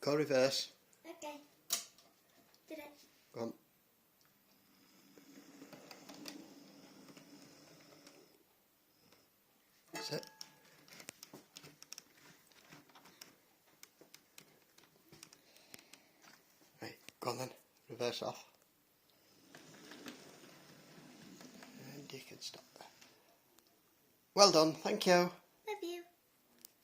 Go reverse. Okay. Did it. Go on. That's it. Right, go on then. Reverse off. And you can stop there. Well done, thank you.